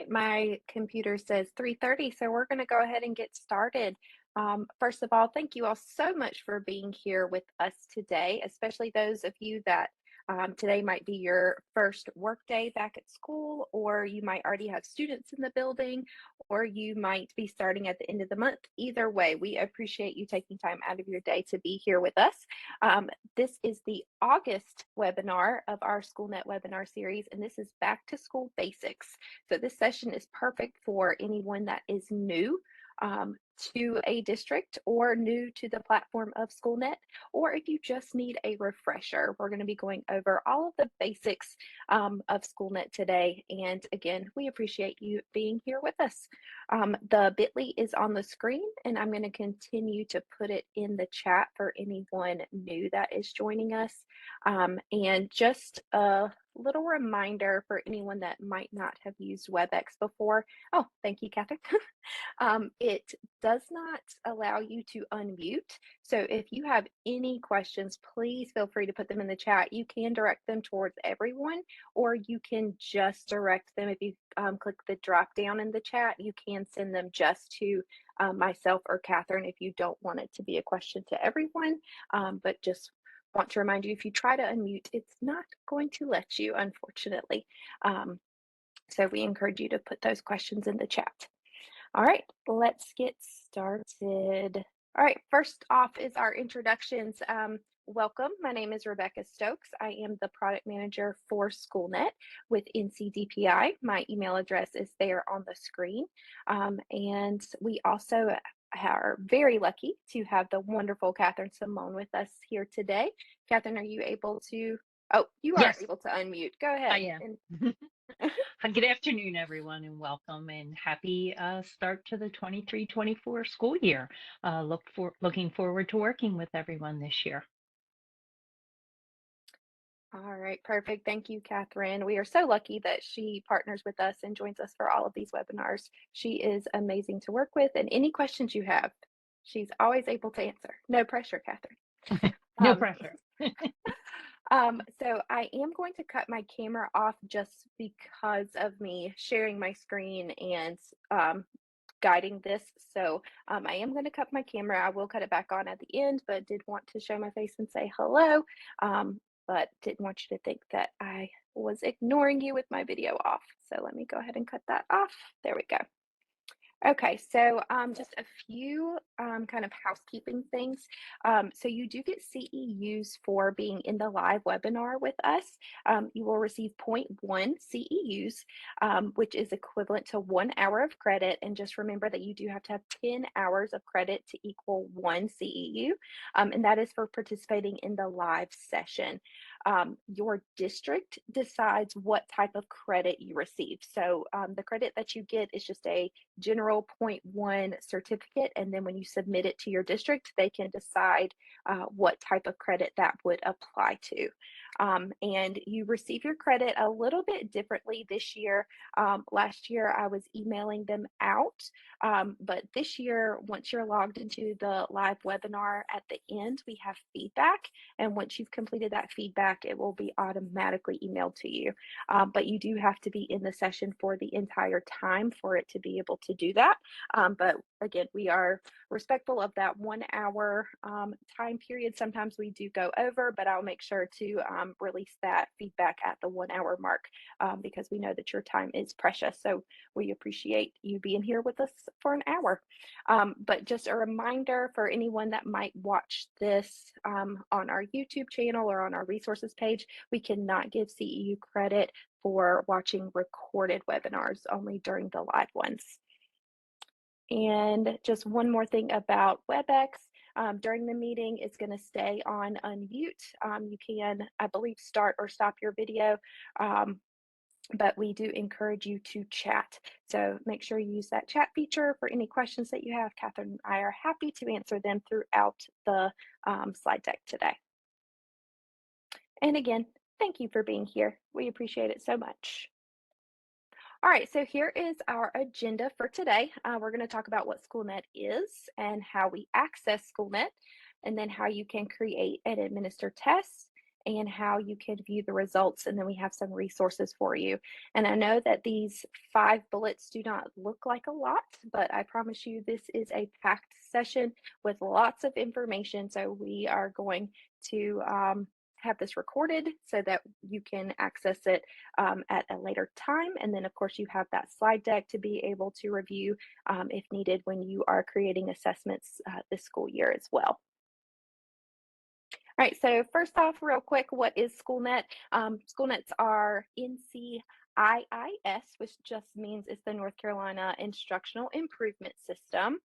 right, my computer says 3:30, so we're going to go ahead and get started. First of all, thank you all so much for being here with us today, especially those of you that today might be your first work day back at school, or you might already have students in the building, or you might be starting at the end of the month. Either way, we appreciate you taking time out of your day to be here with us. This is the August webinar of our Schoolnet webinar series, and this is Back to School Basics. So this session is perfect for anyone that is new to a district or new to the platform of Schoolnet, or if you just need a refresher. We're going to be going over all of the basics of Schoolnet today. And again, we appreciate you being here with us. The bit.ly is on the screen, and I'm going to continue to put it in the chat for anyone new that is joining us. And just a little reminder for anyone that might not have used WebEx before. Oh, thank you, Catherine. It does not allow you to unmute. So if you have any questions, please feel free to put them in the chat. You can direct them towards everyone, or you can just direct them. If you click the drop down in the chat, you can send them just to myself or Catherine if you don't want it to be a question to everyone, but just want to remind you, if you try to unmute, it's not going to let you, unfortunately. So we encourage you to put those questions in the chat. All right, let's get started. All right, first off is our introductions. Welcome, my name is Rebecca Stokes. I am the product manager for Schoolnet with NCDPI. My email address is there on the screen. And we also are very lucky to have the wonderful Catherine Simone with us here today. Catherine, are you able to, oh, you are Yes, able to unmute. Go ahead. I am. Good afternoon, everyone, and welcome and happy start to the 23-24 school year. Looking forward to working with everyone this year. All right, perfect. Thank you, Catherine. We are so lucky that she partners with us and joins us for all of these webinars. She is amazing to work with, and any questions you have, she's always able to answer. No pressure, Catherine. No pressure. So I am going to cut my camera off just because of me sharing my screen and guiding this. So I am going to cut my camera. I will cut it back on at the end, but did want to show my face and say hello. But didn't want you to think that I was ignoring you with my video off. So let me go ahead and cut that off. There we go. Okay, so just a few kind of housekeeping things. So you do get CEUs for being in the live webinar with us. You will receive 0.1 CEUs, which is equivalent to 1 hour of credit. And just remember that you do have to have 10 hours of credit to equal 1 CEU. And that is for participating in the live session. Your district decides what type of credit you receive. So the credit that you get is just a general 0.1 certificate, and then when you submit it to your district, they can decide what type of credit that would apply to. And you receive your credit a little bit differently this year. Last year I was emailing them out, but this year, once you're logged into the live webinar, at the end we have feedback, and once you've completed that feedback, it will be automatically emailed to you. But you do have to be in the session for the entire time for it to be able to do that. But again, we are respectful of that 1 hour time period. Sometimes we do go over, but I'll make sure to release that feedback at the 1 hour mark because we know that your time is precious. So we appreciate you being here with us for an hour. But just a reminder for anyone that might watch this on our YouTube channel or on our resources page, we cannot give CEU credit for watching recorded webinars, only during the live ones. And just one more thing about WebEx. During the meeting, it's going to stay on unmute. You can, I believe, start or stop your video, but we do encourage you to chat. So make sure you use that chat feature for any questions that you have. Catherine and I are happy to answer them throughout the slide deck today. And again, thank you for being here. We appreciate it so much. All right, so here is our agenda for today. We're going to talk about what Schoolnet is and how we access Schoolnet, and then how you can create and administer tests, and how you can view the results. And then we have some resources for you. And I know that these 5 bullets do not look like a lot, but I promise you this is a packed session with lots of information. So we are going to have this recorded so that you can access it at a later time. And then, of course, you have that slide deck to be able to review if needed when you are creating assessments this school year as well. All right, so first off, real quick, what is Schoolnet? Schoolnets are NCIIS, which just means it's the North Carolina Instructional Improvement System.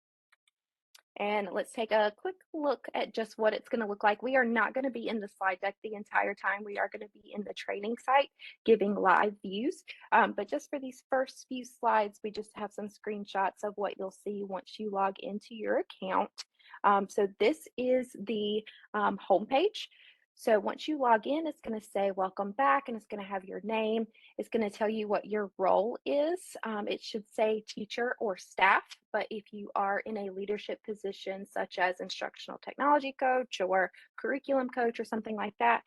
And let's take a quick look at just what it's going to look like. We are not going to be in the slide deck the entire time. We are going to be in the training site giving live views. But just for these first few slides, we just have some screenshots of what you'll see once you log into your account. So this is the homepage. So once you log in, it's going to say welcome back, and it's going to have your name. It's going to tell you what your role is. It should say teacher or staff, but if you are in a leadership position such as instructional technology coach or curriculum coach or something like that,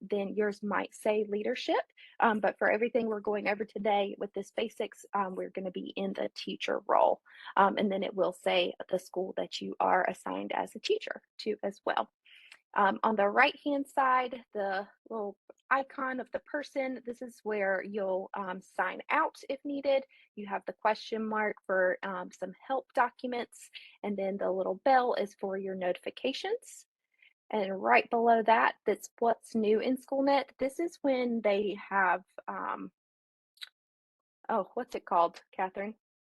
then yours might say leadership. But for everything we're going over today with this basics, we're going to be in the teacher role. And then it will say the school that you are assigned as a teacher to as well. On the right-hand side, the little icon of the person, this is where you'll sign out if needed. You have the question mark for some help documents, and then the little bell is for your notifications. And right below that, that's what's new in Schoolnet. This is when they have, oh, what's it called, Catherine?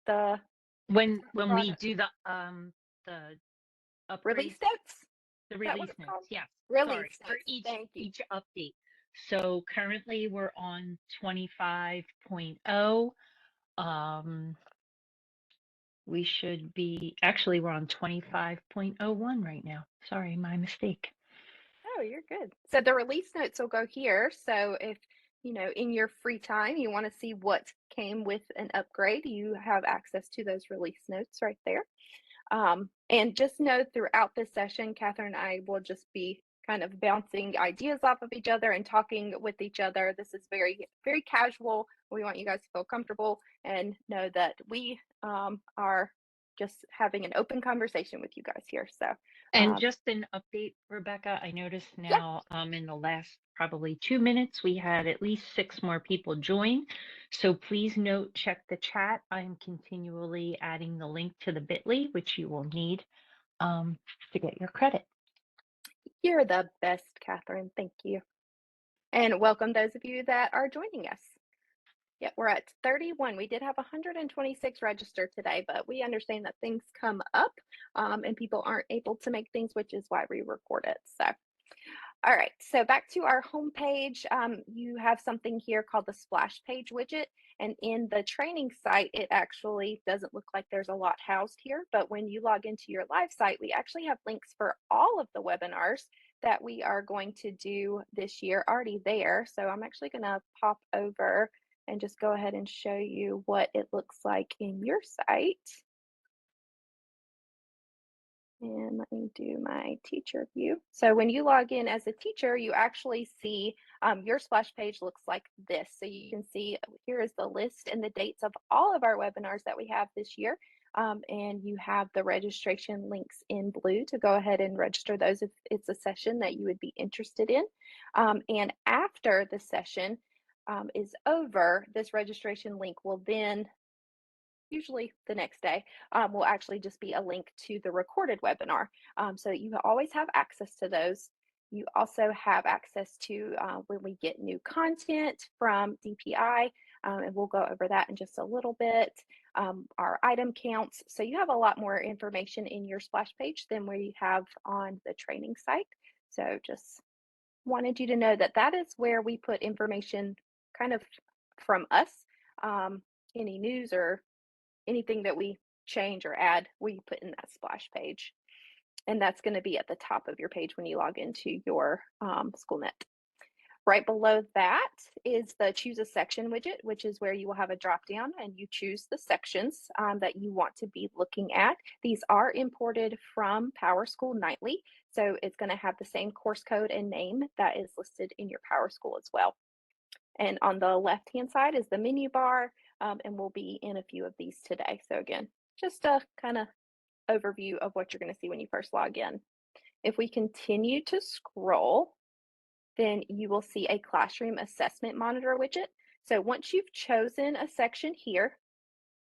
The When we product do the release upgrades, notes? the Is that what release it's notes, called? yes. Release Sorry, for notes. Thank you. each update. So currently we're on 25.0. We should be, actually we're on 25.01 right now. Sorry, my mistake. Oh, you're good. So the release notes will go here. So if, you know, in your free time, you want to see what came with an upgrade, you have access to those release notes right there. And just know throughout this session, Catherine and I will just be kind of bouncing ideas off of each other and talking with each other. This is very, very casual. We want you guys to feel comfortable and know that we are just having an open conversation with you guys here. So, And just an update, Rebecca, I noticed yeah. now in the last probably 2 minutes, we had at least 6 more people join. So please note, check the chat. I am continually adding the link to the bit.ly, which you will need to get your credit. You're the best, Catherine. Thank you. And welcome those of you that are joining us. Yeah, we're at 31. We did have 126 register today, but we understand that things come up and people aren't able to make things, which is why we record it. So, all right, so back to our homepage. You have something here called the splash page widget. And in the training site, it actually doesn't look like there's a lot housed here. But when you log into your live site, we actually have links for all of the webinars that we are going to do this year already there. So I'm actually going to pop over and just go ahead and show you what it looks like in your site. And let me do my teacher view. So when you log in as a teacher, you actually see your splash page looks like this. So you can see here is the list and the dates of all of our webinars that we have this year. And you have the registration links in blue to go ahead and register those if it's a session that you would be interested in. And after the session is over, this registration link will then usually the next day, will actually just be a link to the recorded webinar so that you always have access to those. You also have access to when we get new content from DPI, and we'll go over that in just a little bit, our item counts. So you have a lot more information in your splash page than we have on the training site. So just wanted you to know that that is where we put information kind of from us, any news or anything that we change or add, we put in that splash page. And that's going to be at the top of your page when you log into your Schoolnet. Right below that is the Choose a Section widget, which is where you will have a drop down and you choose the sections that you want to be looking at. These are imported from PowerSchool Nightly, so it's going to have the same course code and name that is listed in your PowerSchool as well. And on the left-hand side is the menu bar, and we'll be in a few of these today. So again, just a kind of overview of what you're going to see when you first log in. If we continue to scroll, then you will see a classroom assessment monitor widget. So once you've chosen a section here,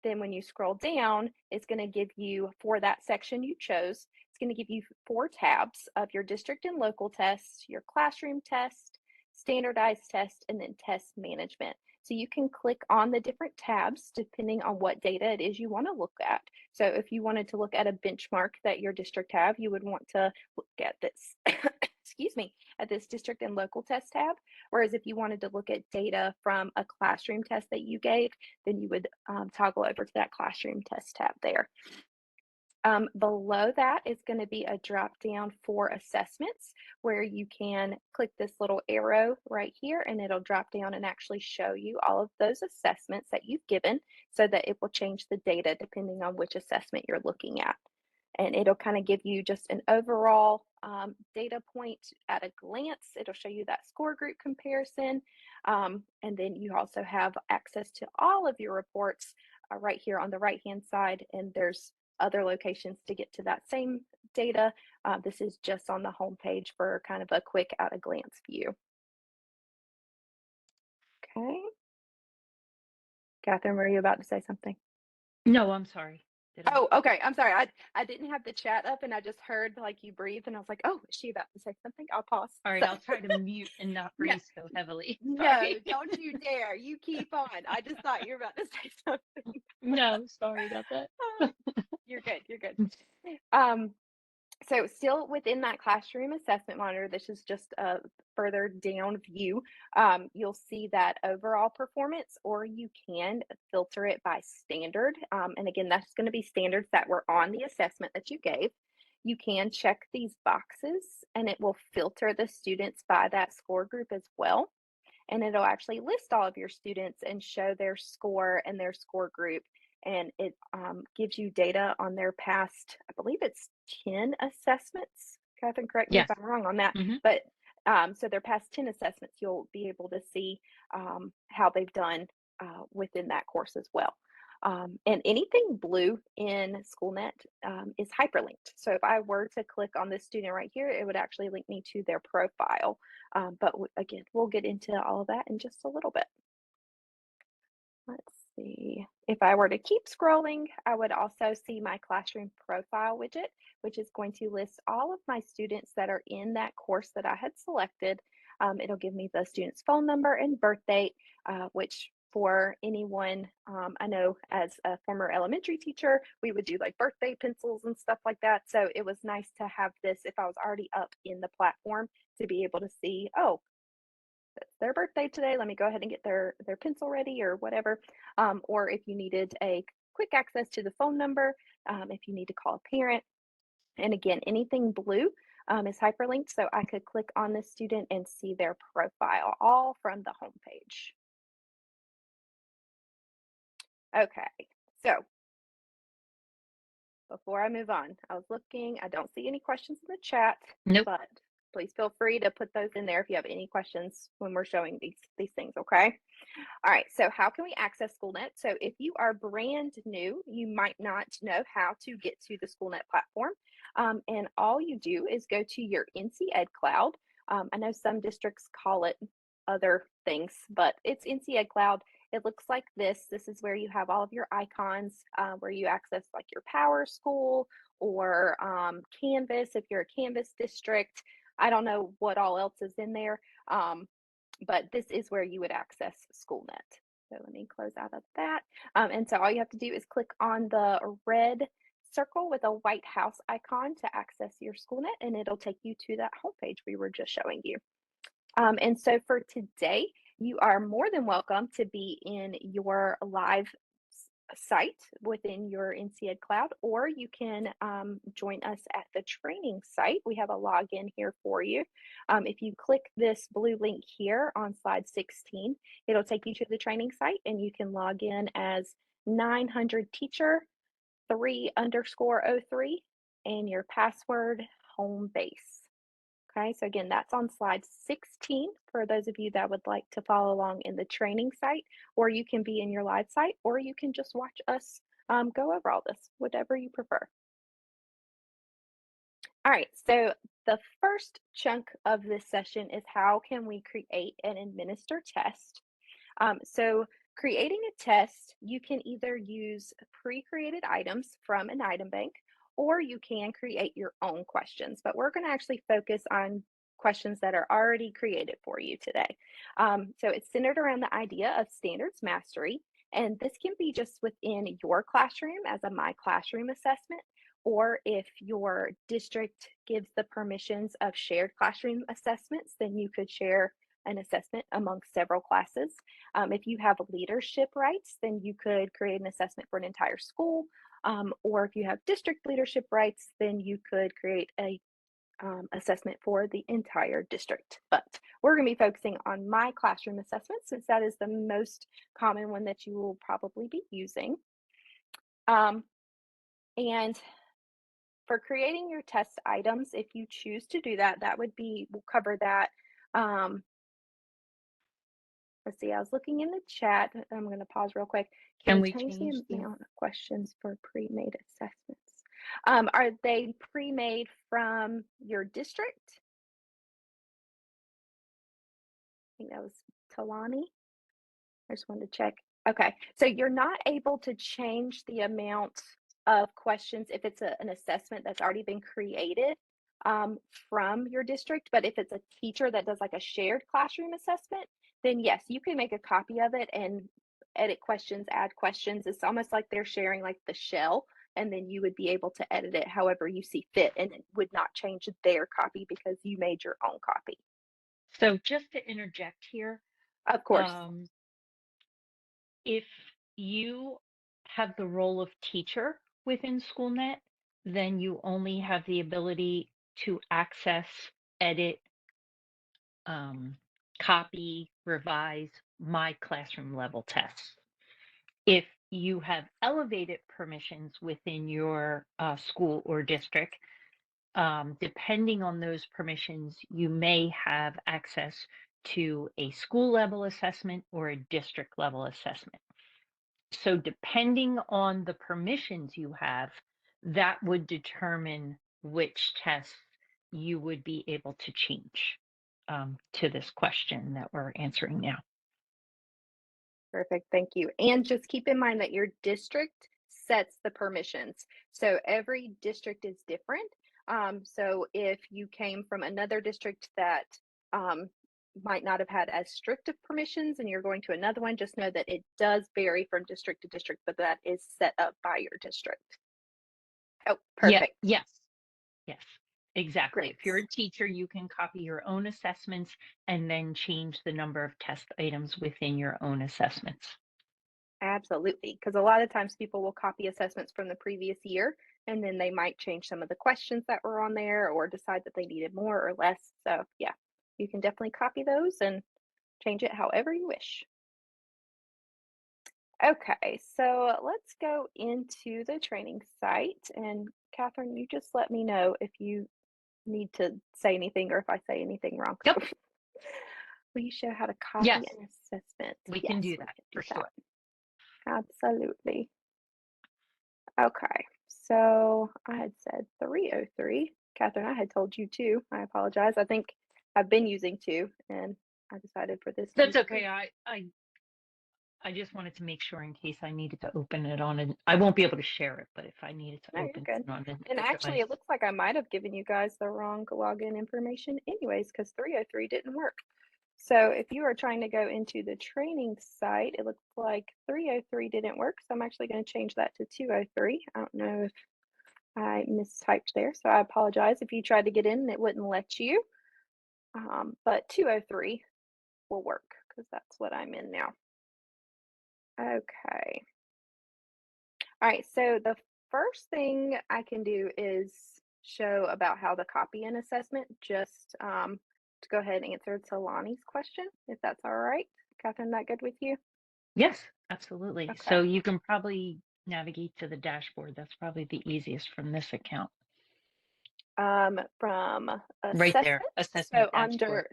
then when you scroll down, it's going to give you, for that section you chose, it's going to give you 4 tabs of your district and local tests, your classroom test, standardized test, and then test management. So you can click on the different tabs depending on what data it is you want to look at. So if you wanted to look at a benchmark that your district have, you would want to look at this, excuse me, at this district and local test tab. Whereas if you wanted to look at data from a classroom test that you gave, then you would toggle over to that classroom test tab there. Below that is going to be a drop down for assessments where you can click this little arrow right here and it'll drop down and actually show you all of those assessments that you've given so that it will change the data depending on which assessment you're looking at. And it'll kind of give you just an overall data point at a glance. It'll show you that score group comparison. And then you also have access to all of your reports right here on the right-hand side. And there's other locations to get to that same data. This is just on the home page for kind of a quick at-a-glance view. Okay. Catherine, were you about to say something? No, I'm sorry. Did I? Oh, okay. I'm sorry. I didn't have the chat up and I just heard like you breathe and I was like, oh, is she about to say something? I'll pause. All right, So I'll try to mute and not no, breathe so heavily. no, Sorry. don't you dare. You keep on. I just thought you were about to say something. No, sorry about that. You're good. You're good. Um, So still within that classroom assessment monitor, this is just a further down view. You'll see that overall performance, or you can filter it by standard. And again, that's going to be standards that were on the assessment that you gave. You can check these boxes and it will filter the students by that score group as well. And it'll actually list all of your students and show their score and their score group. And it gives you data on their past, I believe it's 10 assessments. Catherine, correct me if Yes. I'm wrong on that. Hmm. But so their past 10 assessments, you'll be able to see how they've done within that course as well. And anything blue in Schoolnet is hyperlinked. So if I were to click on this student right here, it would actually link me to their profile. But again, we'll get into all of that in just a little bit. Let's see. If I were to keep scrolling, I would also see my classroom profile widget, which is going to list all of my students that are in that course that I had selected. It'll give me the student's phone number and birth date, which for anyone, I know as a former elementary teacher, we would do like birthday pencils and stuff like that. So it was nice to have this if I was already up in the platform to be able to see, oh, it's their birthday today. Let me go ahead and get their pencil ready or whatever. Or if you needed a quick access to the phone number, if you need to call a parent. And again, anything blue is hyperlinked. So I could click on this student and see their profile all from the home page. Okay, so before I move on, I was looking, I don't see any questions in the chat, Nope. but please feel free to put those in there if you have any questions when we're showing these things, okay? All right, so how can we access Schoolnet? So if you are brand new, you might not know how to get to the Schoolnet platform. And all you do is go to your NC Ed Cloud. I know some districts call it other things, but it's NC Ed Cloud. It looks like this. This is where you have all of your icons, where you access like your Power School or Canvas if you're a Canvas district. I don't know what all else is in there. But this is where you would access Schoolnet. So let me close out of that. And so all you have to do is click on the red circle with a white house icon to access your Schoolnet, and it'll take you to that homepage we were just showing you. And so for today, you are more than welcome to be in your live site within your NCED Cloud, or you can join us at the training site. We have a login here for you. If you click this blue link here on slide 16, it'll take you to the training site, and you can log in as 900 teacher 3_03 and your password home base. Okay, so again, that's on slide 16 for those of you that would like to follow along in the training site, or you can be in your live site, or you can just watch us go over all this, whatever you prefer. All right, so the first chunk of this session is how can we create and administer tests. So creating a test, you can either use pre-created items from an item bank, or you can create your own questions, but we're going to actually focus on questions that are already created for you today. So it's centered around the idea of standards mastery, and this can be just within your classroom as a My Classroom assessment, or if your district gives the permissions of shared classroom assessments, then you could share an assessment among several classes. If you have leadership rights, then you could create an assessment for an entire school. Or if you have district leadership rights, then you could create a assessment for the entire district. But we're going to be focusing on My Classroom assessments since that is the most common one that you will probably be using. And for creating your test items, if you choose to do that, that would be, we'll cover that. Let's see, I was looking in the chat. I'm going to pause real quick. Can we change the amount of questions for pre-made assessments? Are they pre-made from your district? I think that was Talani. I just wanted to check. Okay, so you're not able to change the amount of questions if it's an assessment that's already been created from your district, but if it's a teacher that does like a shared classroom assessment, then yes, you can make a copy of it and edit questions, add questions. It's almost like they're sharing like the shell, and then you would be able to edit it however you see fit, and it would not change their copy because you made your own copy. So just to interject here, Of course. If you have the role of teacher within Schoolnet, then you only have the ability to access, edit, copy, revise My Classroom level tests. If you have elevated permissions within your school or district, depending on those permissions, you may have access to a school level assessment or a district level assessment. So depending on the permissions you have, that would determine which tests you would be able to change to this question that we're answering now. Perfect, thank you. And just keep in mind that your district sets the permissions. So every district is different. So if you came from another district that might not have had as strict of permissions and you're going to another one, just know that it does vary from district to district, but that is set up by your district. Oh, perfect. Yeah, yes, exactly. Great. If you're a teacher, you can copy your own assessments and then change the number of test items within your own assessments. Absolutely, because a lot of times people will copy assessments from the previous year, and then they might change some of the questions that were on there or decide that they needed more or less. So yeah, you can definitely copy those and change it however you wish. Okay, so let's go into the training site. And Catherine, you just let me know if you need to say anything or if I say anything wrong. Yep. Will you show how to copy Yes, an assessment? we Yes, can do we that can do for that. sure. Absolutely. Okay, so I had said 303. Catherine, I had told you two. I apologize. I think I've been using two, and I decided for this to be That's okay. three. I just wanted to make sure in case I needed to open it on an, I won't be able to share it, but if I needed to No, you're open good. it on And another actually, device. it looks like I might have given you guys the wrong login information anyways, because 303 didn't work. So if you are trying to go into the training site, it looks like 303 didn't work. So I'm actually going to change that to 203. I don't know if I mistyped there, so I apologize if you tried to get in and it wouldn't let you. But 203 will work because that's what I'm in now. Okay. All right, so the first thing I can do is show about how to copy an assessment, just to go ahead and answer Talani's question, if that's all right. Catherine, that good with you? Yes, absolutely. Okay. So you can probably navigate to the dashboard. That's probably the easiest from this account. From Right there, assessments, assessment dashboard.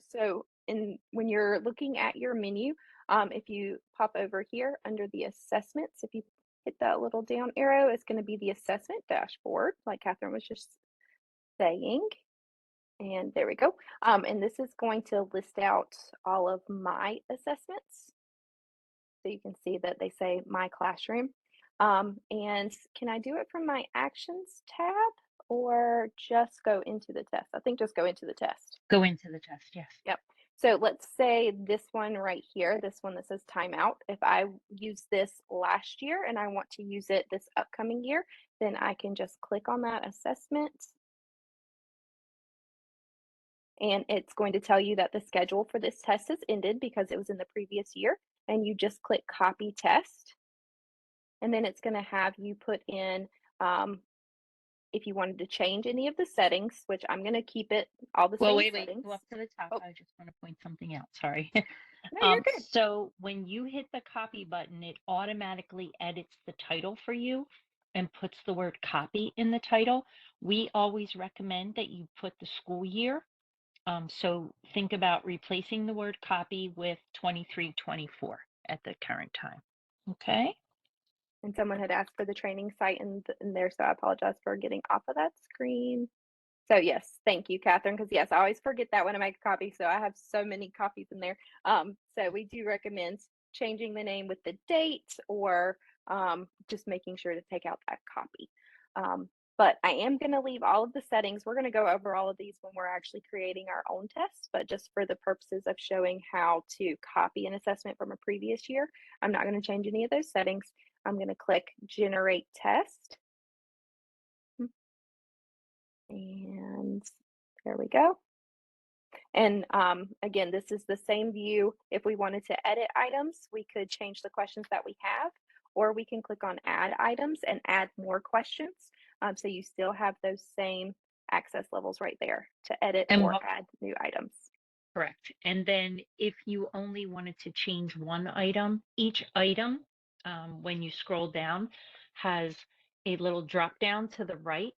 when you're looking at your menu, if you pop over here under the assessments, if you hit that little down arrow, it's going to be the assessment dashboard, like Catherine was just saying. And there we go. And this is going to list out all of my assessments. So you can see that they say my classroom. And can I do it from my actions tab or just go into the test? I think just go into the test. Go into the test, yes. Yep. So let's say this one right here, this one that says timeout. If I use this last year and I want to use it this upcoming year, then I can just click on that assessment and it's going to tell you that the schedule for this test has ended because it was in the previous year. And you just click copy test. And then it's going to have you put in um, if you wanted to change any of the settings, which I'm going to keep it all the Well, same wait, settings. go up to the top. Oh, I just want to point something out. Sorry. no, you're good. So when you hit the copy button, it automatically edits the title for you and puts the word copy in the title. We always recommend that you put the school year. So think about replacing the word copy with 23-24 at the current time. Okay. And someone had asked for the training site in there, so I apologize for getting off of that screen. So yes, thank you, Catherine, because yes, I always forget that when I make a copy, so I have so many copies in there. So we do recommend changing the name with the date or just making sure to take out that copy. But I am going to leave all of the settings. We're going to go over all of these when we're actually creating our own tests, but just for the purposes of showing how to copy an assessment from a previous year, I'm not going to change any of those settings. I'm going to click Generate Test. And there we go. And again, this is the same view. If we wanted to edit items, we could change the questions that we have, or we can click on Add Items and add more questions. So you still have those same access levels right there to edit And or what add new items. Correct. And then if you only wanted to change one item, each item, when you scroll down, has a little drop down to the right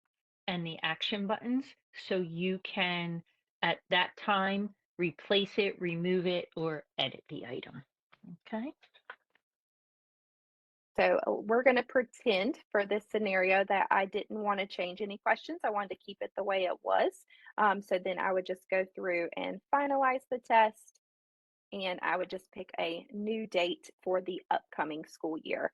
and the action buttons. So you can, at that time, replace it, remove it, or edit the item. Okay. So we're going to pretend for this scenario that I didn't want to change any questions. I wanted to keep it the way it was. So then I would just go through and finalize the test, and I would just pick a new date for the upcoming school year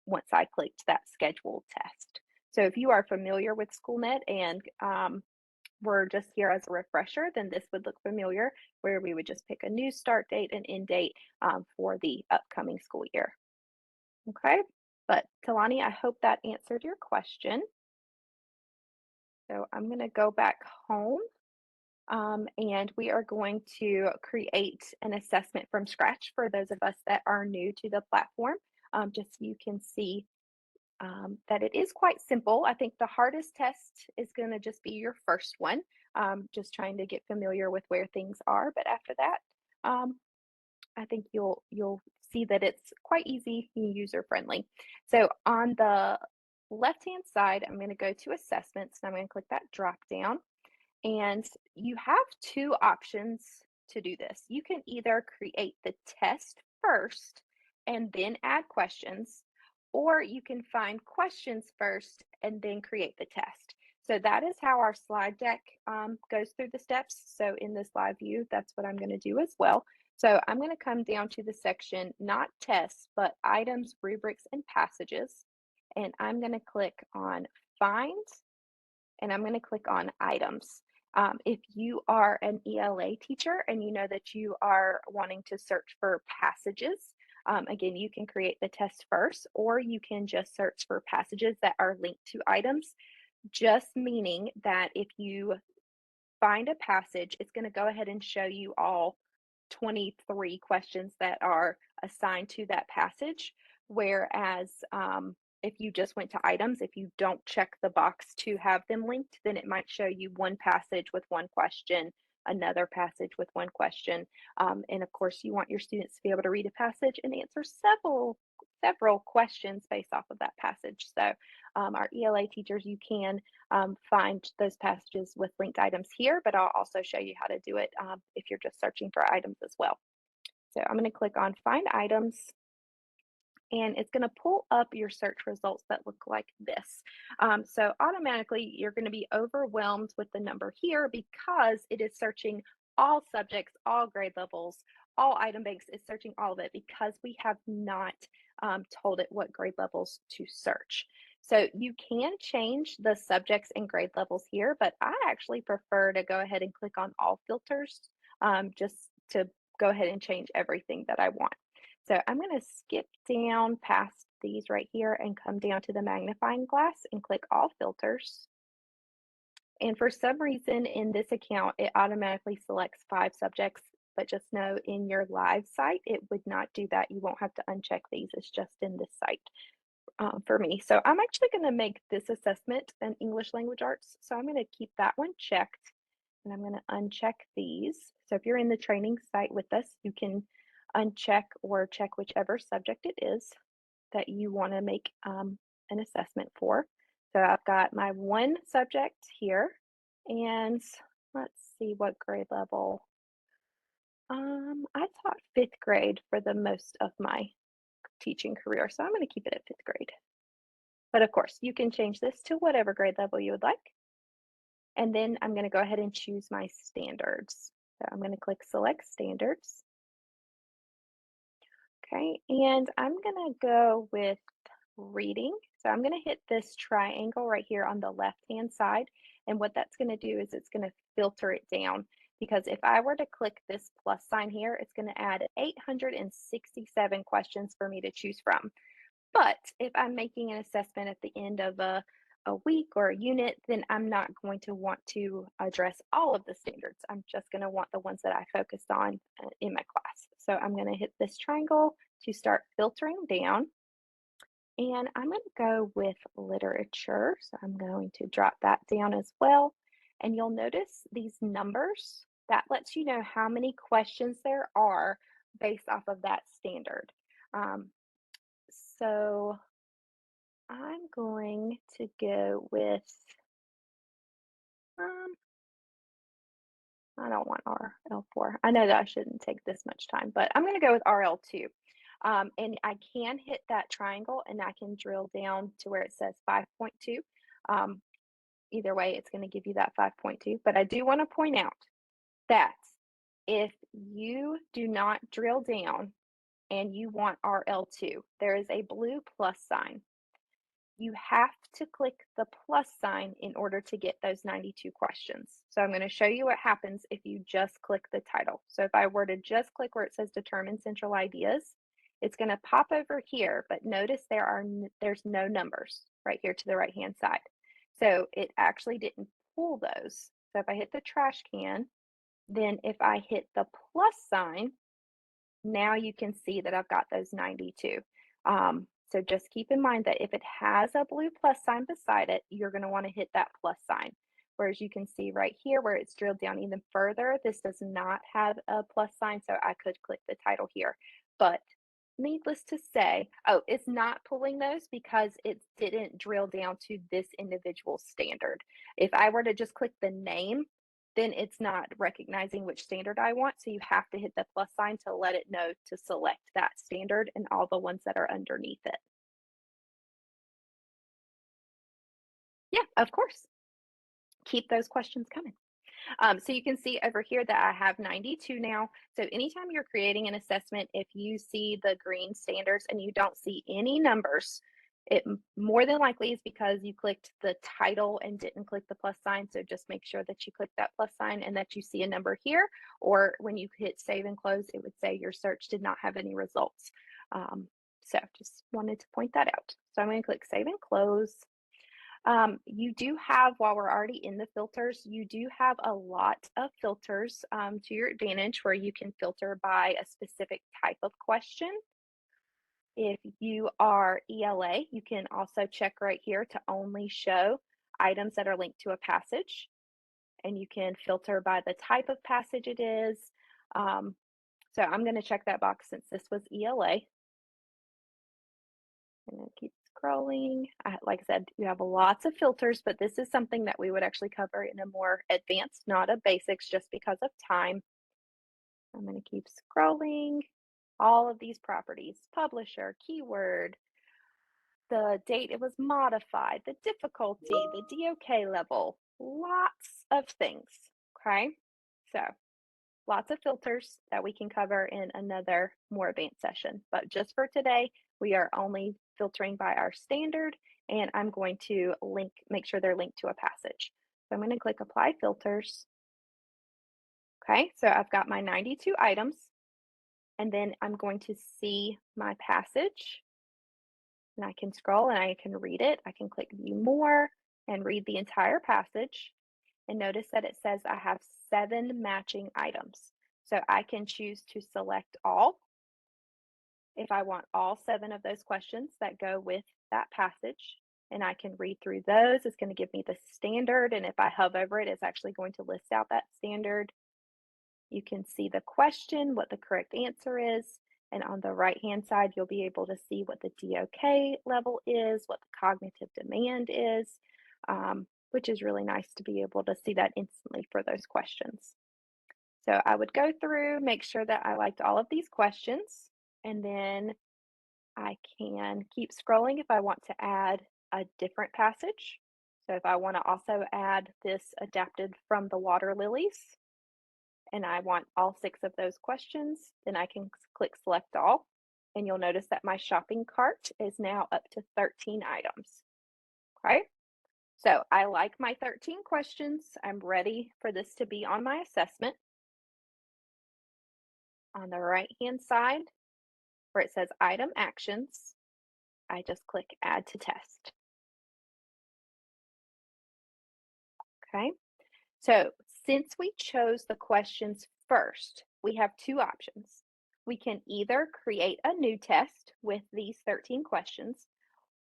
once I clicked that scheduled test. So if you are familiar with Schoolnet and we're just here as a refresher, then this would look familiar, where we would just pick a new start date and end date for the upcoming school year. Okay, but Talani, I hope that answered your question. So I'm going to go back home. And we are going to create an assessment from scratch for those of us that are new to the platform, just so you can see that it is quite simple. I think the hardest test is going to just be your first one, just trying to get familiar with where things are. But after that, I think you'll see that it's quite easy and user friendly. So on the left hand side, I'm going to go to assessments and I'm going to click that drop down. And you have two options to do this. You can either create the test first and then add questions, or you can find questions first and then create the test. So that is how our slide deck goes through the steps. So in this live view, that's what I'm going to do as well. So I'm going to come down to the section, not tests, but items, rubrics, and passages. And I'm going to click on find, and I'm going to click on items. If you are an ELA teacher and you know that you are wanting to search for passages, again, you can create the test first, or you can just search for passages that are linked to items, just meaning that if you find a passage, it's going to go ahead and show you all 23 questions that are assigned to that passage. Whereas if you just went to items, if you don't check the box to have them linked, then it might show you one passage with one question, another passage with one question. And of course, you want your students to be able to read a passage and answer several questions based off of that passage. So our ELA teachers, you can find those passages with linked items here, but I'll also show you how to do it if you're just searching for items as well. So I'm going to click on Find Items, and it's going to pull up your search results that look like this. So automatically, you're going to be overwhelmed with the number here because it is searching all subjects, all grade levels, all item banks. It's searching all of it because we have not told it what grade levels to search. So you can change the subjects and grade levels here, but I actually prefer to go ahead and click on all filters just to go ahead and change everything that I want. So I'm going to skip down past these right here and come down to the magnifying glass and click all filters. And for some reason in this account, it automatically selects 5 subjects, but just know in your live site, it would not do that. You won't have to uncheck these. It's just in this site for me. So I'm actually going to make this assessment an English language arts. So I'm going to keep that one checked, and I'm going to uncheck these. So if you're in the training site with us, you can uncheck or check whichever subject it is that you want to make an assessment for. So I've got my one subject here, and let's see what grade level. I taught 5th grade for the most of my teaching career, so I'm going to keep it at 5th grade. But of course, you can change this to whatever grade level you would like. And then I'm going to go ahead and choose my standards. So I'm going to click Select Standards. Okay, and I'm going to go with reading. So I'm going to hit this triangle right here on the left-hand side. And what that's going to do is it's going to filter it down, because if I were to click this plus sign here, it's going to add 867 questions for me to choose from. But if I'm making an assessment at the end of a week or a unit, then I'm not going to want to address all of the standards. I'm just going to want the ones that I focused on in my class. So I'm going to hit this triangle to start filtering down. And I'm going to go with literature. So I'm going to drop that down as well. And you'll notice these numbers, that lets you know how many questions there are based off of that standard. So I'm going to go with, I don't want RL4. I know that I shouldn't take this much time, but I'm going to go with RL2. And I can hit that triangle and I can drill down to where it says 5.2. Either way, it's going to give you that 5.2. But I do want to point out that if you do not drill down and you want RL2, there is a blue plus sign. You have to click the plus sign in order to get those 92 questions. So I'm going to show you what happens if you just click the title. So if I were to just click where it says Determine Central Ideas, it's going to pop over here, but notice there's no numbers right here to the right-hand side. So it actually didn't pull those. So if I hit the trash can, then if I hit the plus sign, now you can see that I've got those 92. So just keep in mind that if it has a blue plus sign beside it, you're going to want to hit that plus sign. Whereas you can see right here where it's drilled down even further, this does not have a plus sign, so I could click the title here. But needless to say, oh, it's not pulling those because it didn't drill down to this individual standard. If I were to just click the name, then it's not recognizing which standard I want. So you have to hit the plus sign to let it know to select that standard and all the ones that are underneath it. Yeah, of course. Keep those questions coming. So you can see over here that I have 92 now. So anytime you're creating an assessment, if you see the green standards and you don't see any numbers, it more than likely is because you clicked the title and didn't click the plus sign. So just make sure that you click that plus sign and that you see a number here, or when you hit save and close, it would say your search did not have any results. So just wanted to point that out. So I'm going to click save and close. You do have, while we're already in the filters, you do have a lot of filters to your advantage where you can filter by a specific type of question. If you are ELA, you can also check right here to only show items that are linked to a passage, and you can filter by the type of passage it is. So I'm going to check that box since this was ELA. And keep scrolling. Like I said, you have lots of filters, but this is something that we would actually cover in a more advanced, not a basics, just because of time. I'm going to keep scrolling. All of these properties, publisher, keyword, the date it was modified, the difficulty, the DOK level, lots of things, okay? So lots of filters that we can cover in another more advanced session. But just for today, we are only filtering by our standard, and I'm going to make sure they're linked to a passage. So I'm going to click Apply Filters. Okay, so I've got my 92 items, and then I'm going to see my passage, and I can scroll and I can read it. I can click View More and read the entire passage. And notice that it says I have 7 matching items. So I can choose to select all if I want all 7 of those questions that go with that passage. And I can read through those. It's going to give me the standard. And if I hover over it, it's actually going to list out that standard. You can see the question, what the correct answer is. And on the right-hand side, you'll be able to see what the DOK level is, what the cognitive demand is, which is really nice to be able to see that instantly for those questions. So I would go through, make sure that I liked all of these questions, and then I can keep scrolling if I want to add a different passage. So if I want to also add this adapted from the water lilies, and I want all 6 of those questions, then I can click Select All, and you'll notice that my shopping cart is now up to 13 items. Okay, so I like my 13 questions. I'm ready for this to be on my assessment. On the right-hand side, where it says Item Actions, I just click Add to Test. Okay, so since we chose the questions first, we have 2 options. We can either create a new test with these 13 questions,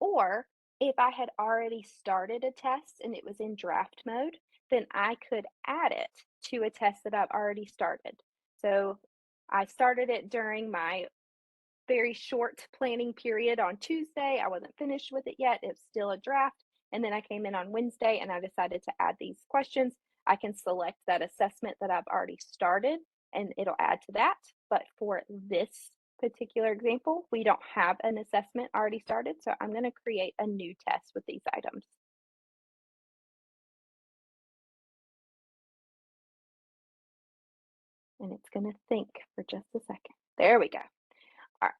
or if I had already started a test and it was in draft mode, then I could add it to a test that I've already started. So I started it during my very short planning period on Tuesday. I wasn't finished with it yet. It's still a draft. And then I came in on Wednesday and I decided to add these questions. I can select that assessment that I've already started and it'll add to that. But for this particular example, we don't have an assessment already started. So I'm going to create a new test with these items. And it's going to think for just a second. There we go. All right.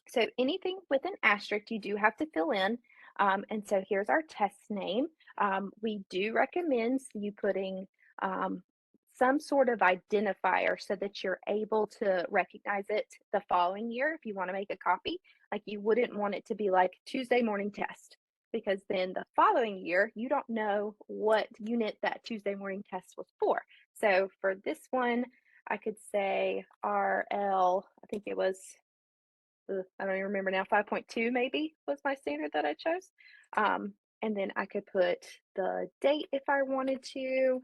So anything with an asterisk, you do have to fill in. And so here's our test name. We do recommend you putting some sort of identifier so that you're able to recognize it the following year if you want to make a copy. Like you wouldn't want it to be like Tuesday morning test, because then the following year you don't know what unit that Tuesday morning test was for. So for this one, I could say RL, I think it was I don't even remember now, 5.2 maybe was my standard that I chose. And then I could put the date if I wanted to,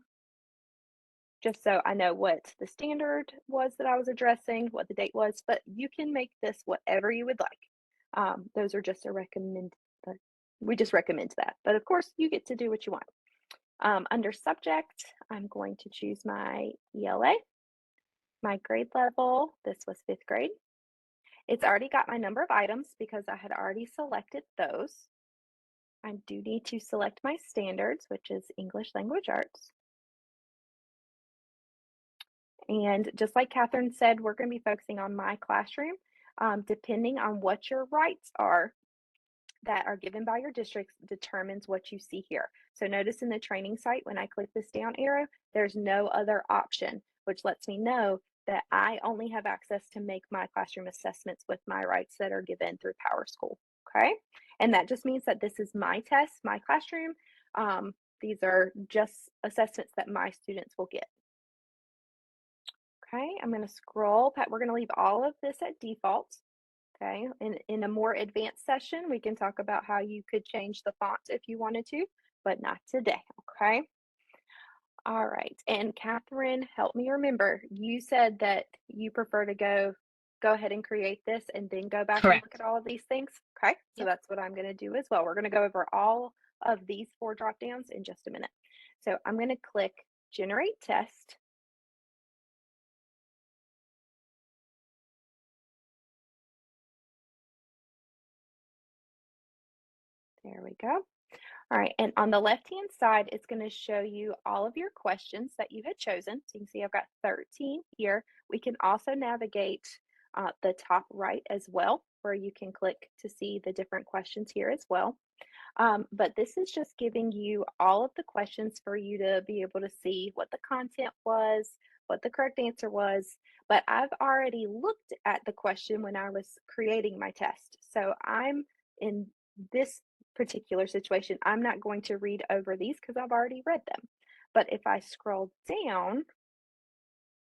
just so I know what the standard was that I was addressing, what the date was, but you can make this whatever you would like. Those are just a recommend, we just recommend that. But of course, you get to do what you want. Under subject, I'm going to choose my ELA, my grade level. This was 5th grade. It's already got my number of items because I had already selected those. I do need to select my standards, which is English Language Arts. And just like Catherine said, we're going to be focusing on my classroom. Depending on what your rights are that are given by your district determines what you see here. So notice in the training site, when I click this down arrow, there's no other option, which lets me know that I only have access to make my classroom assessments with my rights that are given through PowerSchool, okay? And that just means that this is my test, my classroom. These are just assessments that my students will get. Okay, I'm going to scroll. We're going to leave all of this at default. Okay, in a more advanced session, we can talk about how you could change the font if you wanted to, but not today, okay? All right, and Catherine, help me remember, you said that you prefer to go ahead and create this and then go back and look at Correct. all of these things? Okay, so Yep. that's what I'm gonna do as well. We're gonna go over all of these 4 drop downs in just a minute. So I'm gonna click Generate Test. There we go. All right, and on the left-hand side, it's going to show you all of your questions that you had chosen. So you can see I've got 13 here. We can also navigate the top right as well, where you can click to see the different questions here as well. But this is just giving you all of the questions for you to be able to see what the content was, what the correct answer was. But I've already looked at the question when I was creating my test. So I'm in this particular situation, I'm not going to read over these because I've already read them. But if I scroll down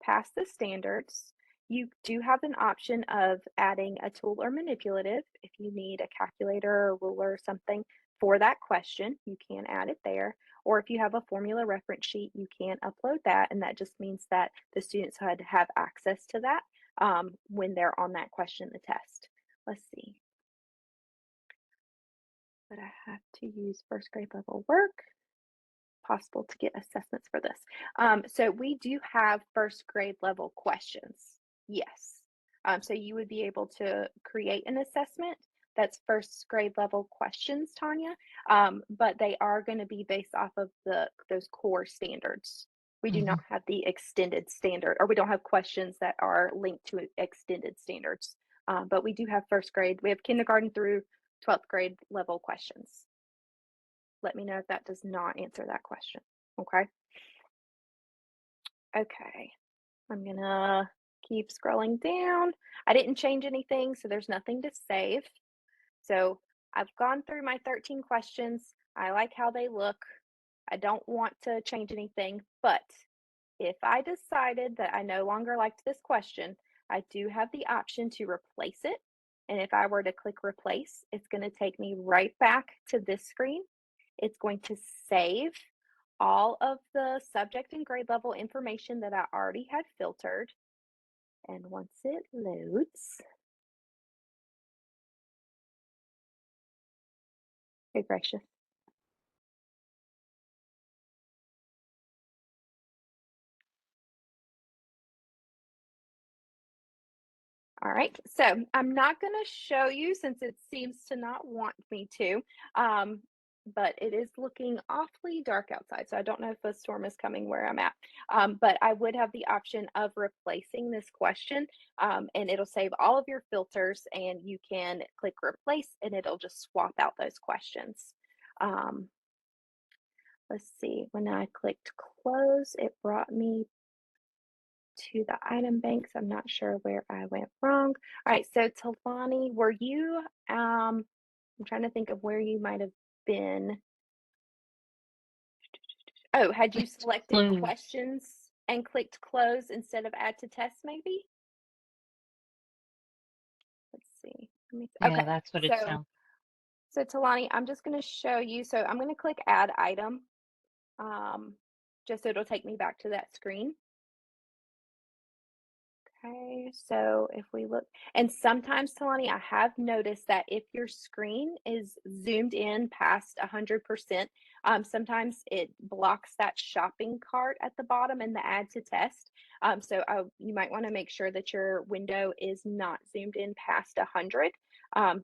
past the standards, you do have an option of adding a tool or manipulative. If you need a calculator or ruler or something for that question, you can add it there. Or if you have a formula reference sheet, you can upload that. And that just means that the students had have access to that when they're on that question, the test. Let's see. But I have to use first grade level work. Possible to get assessments for this. So we do have first grade level questions. Yes. So you would be able to create an assessment that's first grade level questions, Tanya, but they are going to be based off of those core standards. We do Hmm. not have the extended standard, or we don't have questions that are linked to extended standards. But we do have first grade. We have kindergarten through 12th grade level questions. Let me know if that does not answer that question. Okay. Okay. I'm gonna keep scrolling down. I didn't change anything, so there's nothing to save. So I've gone through my 13 questions. I like how they look. I don't want to change anything, but if I decided that I no longer liked this question, I do have the option to replace it. And if I were to click replace, it's going to take me right back to this screen. It's going to save all of the subject and grade level information that I already had filtered. And once it loads, good gracious. All right, so I'm not going to show you since it seems to not want me to, but it is looking awfully dark outside, so I don't know if a storm is coming where I'm at. But I would have the option of replacing this question, and it'll save all of your filters, and you can click replace, and it'll just swap out those questions. Um, let's see, when I clicked close, it brought me to the item banks. I'm not sure where I went wrong. All right, so Talani, were you, I'm trying to think of where you might have been. Oh, had you Let's selected close. questions and clicked close instead of add to test maybe? Let's see. Yeah, Okay, that's what it so sounds. so Talani, I'm just going to show you. So I'm going to click add item, um, just so it'll take me back to that screen. Okay, so if we look, and sometimes, Talani, I have noticed that if your screen is zoomed in past 100%, sometimes it blocks that shopping cart at the bottom in the add to test. So you might want to make sure that your window is not zoomed in past 100,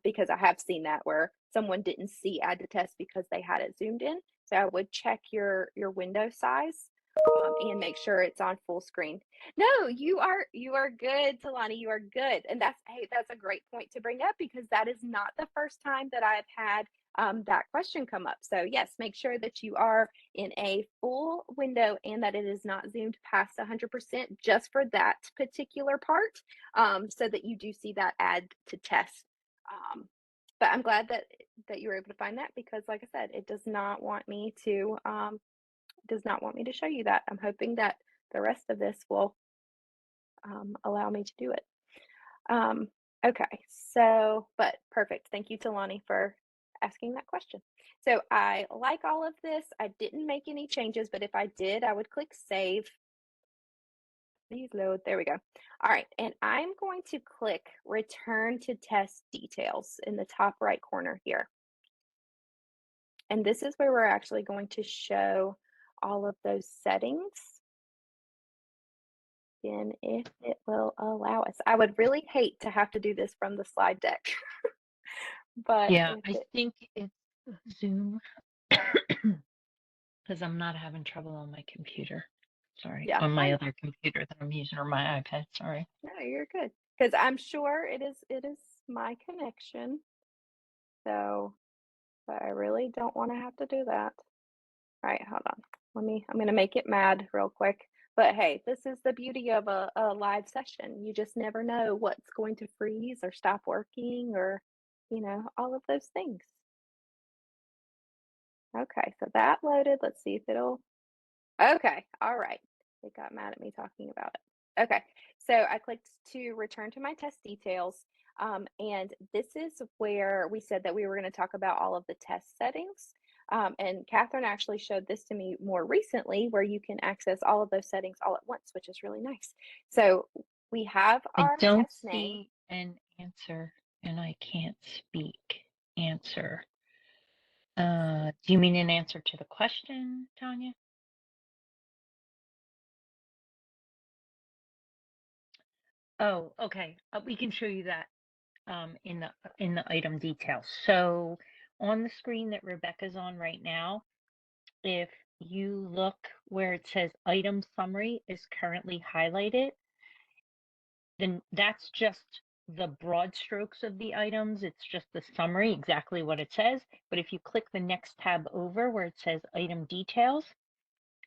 because I have seen that where someone didn't see add to test because they had it zoomed in. So I would check your window size, and make sure it's on full screen. No, you are good, Talani. You are good. And that's a great point to bring up because that is not the first time that I've had that question come up. So yes, make sure that you are in a full window and that it is not zoomed past 100% just for that particular part, so that you do see that add to test. But I'm glad that you were able to find that because, like I said, it does not want me to show you that. I'm hoping that the rest of this will allow me to do it. Okay, so but perfect. Thank you to Lonnie for asking that question. So I like all of this. I didn't make any changes, but if I did, I would click save. Please load. There we go. All right, and I'm going to click return to test details in the top right corner here. And this is where we're actually going to show all of those settings and if it will allow us. I would really hate to have to do this from the slide deck, but Yeah, if I it, think it's Zoom because I'm not having trouble on my computer. Sorry, yeah, on my other computer that I'm using or my iPad. Sorry. no, you're good. Because I'm sure it is my connection. So, but I really don't want to have to do that. All right, hold on. I'm gonna make it mad real quick. But hey, this is the beauty of a live session. You just never know what's going to freeze or stop working or, all of those things. Okay, so that loaded. Let's see if it'll. Okay, all right. It got mad at me talking about it. Okay, so I clicked to return to my test details. And this is where we said that we were going to talk about all of the test settings. And Catherine actually showed this to me more recently, where you can access all of those settings all at once, which is really nice. So we have I our don't test name. see an answer and I can't speak. Answer. Do you mean an answer to the question, Tanya? Oh, okay. We can show you that in the item details. So on the screen that Rebecca's on right now, if you look where it says item summary is currently highlighted, then that's just the broad strokes of the items. It's just the summary, exactly what it says. But if you click the next tab over where it says item details,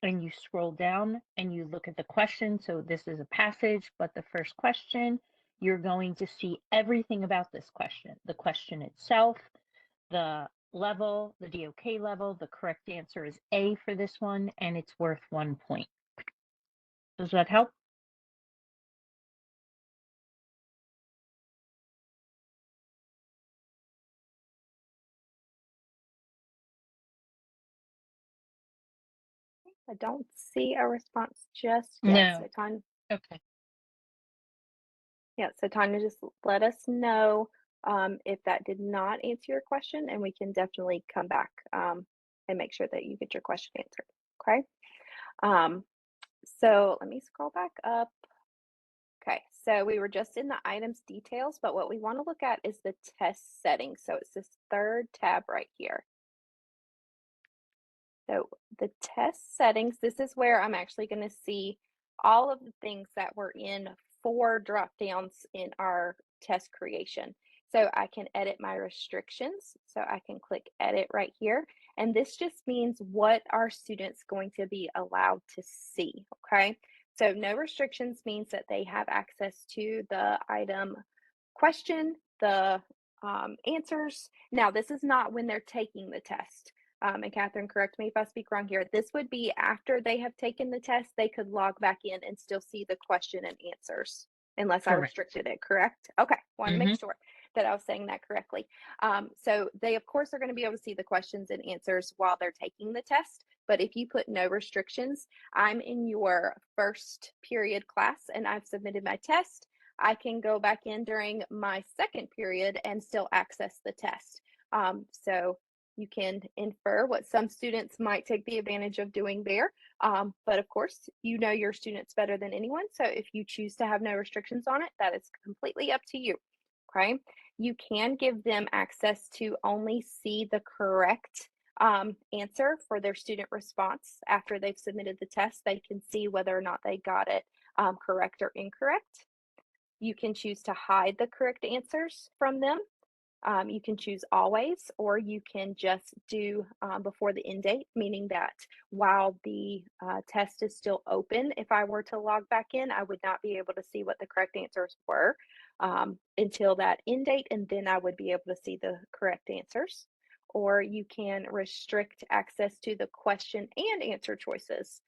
and you scroll down and you look at the question, so this is a passage, but the first question, you're going to see everything about this question, the question itself, the level, the DOK level. The correct answer is A for this one, and it's worth 1 point. Does that help? I don't see a response just yet. No. So Tanya, Okay. yeah, so Tanya, just let us know if that did not answer your question, and we can definitely come back and make sure that you get your question answered. Okay. Um, so let me scroll back up. Okay, so we were just in the items details, but what we want to look at is the test settings. So it's this third tab right here. So the test settings, this is where I'm actually going to see all of the things that were in 4 drop downs in our test creation. So I can edit my restrictions. So I can click edit right here. And this just means what are students going to be allowed to see, okay? So no restrictions means that they have access to the item question, the answers. Now, this is not when they're taking the test. And Catherine, correct me if I speak wrong here. This would be after they have taken the test, they could log back in and still see the question and answers, unless I Correct. restricted it, correct? Okay, want to make Mm-hmm. sure that I was saying that correctly. So they, of course, are going to be able to see the questions and answers while they're taking the test. But if you put no restrictions, I'm in your first period class and I've submitted my test. I can go back in during my second period and still access the test. So you can infer what some students might take the advantage of doing there. But of course, you know your students better than anyone. So if you choose to have no restrictions on it, that is completely up to you. Okay. You can give them access to only see the correct answer for their student response after they've submitted the test. They can see whether or not they got it correct or incorrect. You can choose to hide the correct answers from them. You can choose always, or you can just do before the end date, meaning that while the test is still open, if I were to log back in, I would not be able to see what the correct answers were until that end date, and then I would be able to see the correct answers. Or you can restrict access to the question and answer choices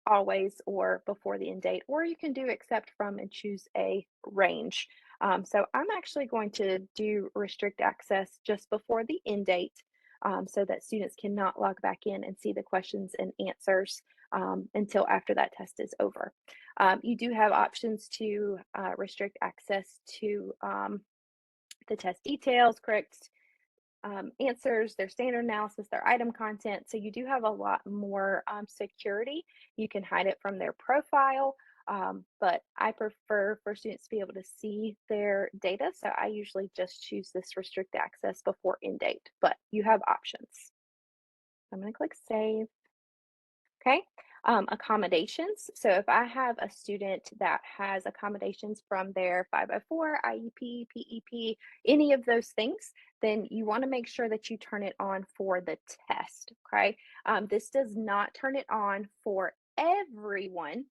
always or before the end date, or you can do accept from and choose a range. So I'm actually going to do restrict access just before the end date so that students cannot log back in and see the questions and answers until after that test is over. You do have options to restrict access to the test details, correct answers, their standard analysis, their item content. So you do have a lot more security. You can hide it from their profile, but I prefer for students to be able to see their data. So I usually just choose this restrict access before end date, but you have options. I'm going to click save. Okay. Accommodations. So if I have a student that has accommodations from their 504, IEP, PEP, any of those things, then you want to make sure that you turn it on for the test. Okay. This does not turn it on for everyone.